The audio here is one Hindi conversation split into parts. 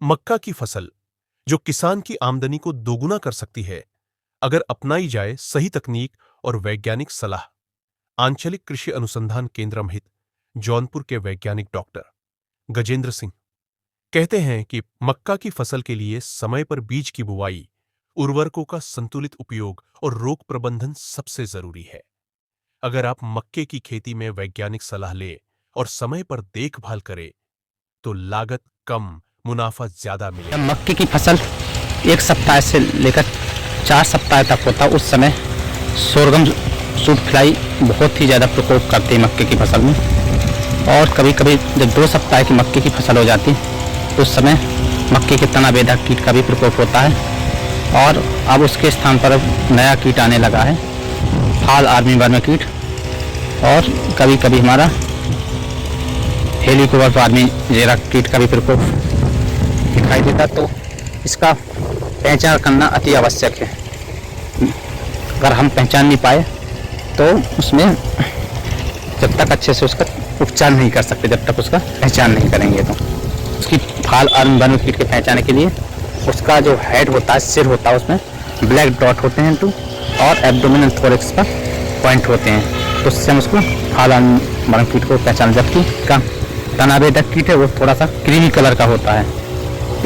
मक्का की फसल जो किसान की आमदनी को दोगुना कर सकती है अगर अपनाई जाए सही तकनीक और वैज्ञानिक सलाह। आंचलिक कृषि अनुसंधान केंद्र महित जौनपुर के वैज्ञानिक डॉक्टर गजेंद्र सिंह कहते हैं कि मक्का की फसल के लिए समय पर बीज की बुवाई, उर्वरकों का संतुलित उपयोग और रोग प्रबंधन सबसे जरूरी है। अगर आप मक्के की खेती में वैज्ञानिक सलाह लें और समय पर देखभाल करें तो लागत कम, मुनाफा ज्यादा मिलेगा। जब मक्के की फसल 1 सप्ताह से लेकर 4 सप्ताह तक होता, उस समय सोरगम सूट फ्लाई बहुत ही ज़्यादा प्रकोप करती है मक्के की फसल में। और कभी कभी जब 2 सप्ताह की मक्के की फसल हो जाती है उस समय मक्के के तना बेधक कीट का भी प्रकोप होता है। और अब उसके स्थान पर अब नया कीट आने लगा है, फाल आर्मीवर्म कीट। और कभी कभी हमारा हेलिकोवर्प आर्मी जेरा कीट का भी प्रकोप दिखाई देता। तो इसका पहचान करना अति आवश्यक है। अगर हम पहचान नहीं पाए तो उसमें जब तक अच्छे से उसका उपचार नहीं कर सकते, जब तक उसका पहचान नहीं करेंगे। तो उसकी फाल आर्मीवर्म कीट के पहचाने के लिए उसका जो हेड होता है, सिर होता है, उसमें ब्लैक डॉट होते हैं 2 और एब्डोमिनल थोरेक्स पर पॉइंट होते हैं। तो उससे हम उसको फाल आर्मीवर्म कीट को पहचान। जबकि का तनाबेधक कीट है वो थोड़ा सा क्रीमी कलर का होता है।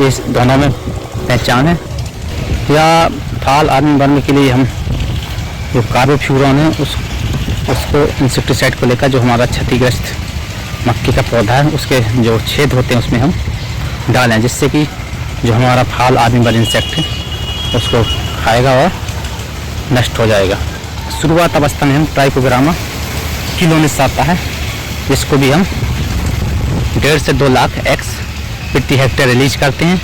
इस दोनों में पहचान है। या फाल आर्मीवर्म के लिए हम जो कार्बोफ्यूरॉन है उसको इंसेक्टिसाइड को लेकर जो हमारा क्षतिग्रस्त मक्के का पौधा है उसके जो छेद होते हैं उसमें हम डालें, जिससे कि जो हमारा फाल आर्मीवर्म इंसेक्ट है उसको खाएगा और नष्ट हो जाएगा। शुरुआत अवस्था में हम ट्राइकोग्रामा किलोनिस आता है, जिसको भी हम 1.5 से 2 लाख एक्स प्रति हेक्टेयर रिलीज करते हैं।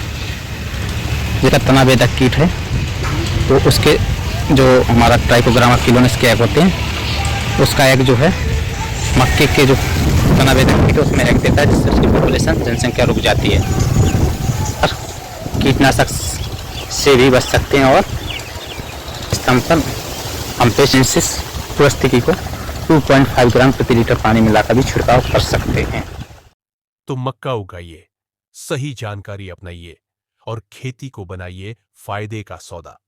जेका तनाबेधक कीट है तो उसके जो हमारा ट्राइकोग्रामा किलोनिस के एग होते हैं उसका एग जो है मक्के के जो तनाबेधक कीट है उसमें एग देता है, जिससे उसकी पॉपुलेशन जनसंख्या रुक जाती है। और कीटनाशक से भी बच सकते हैं। और स्थान पर हम पेशेंसिस पुरस्तिकी को 2.5 ग्राम प्रति लीटर पानी मिलाकर भी छिड़काव कर सकते हैं। तो मक्का उगाइए, सही जानकारी अपनाइए और खेती को बनाइए फायदे का सौदा।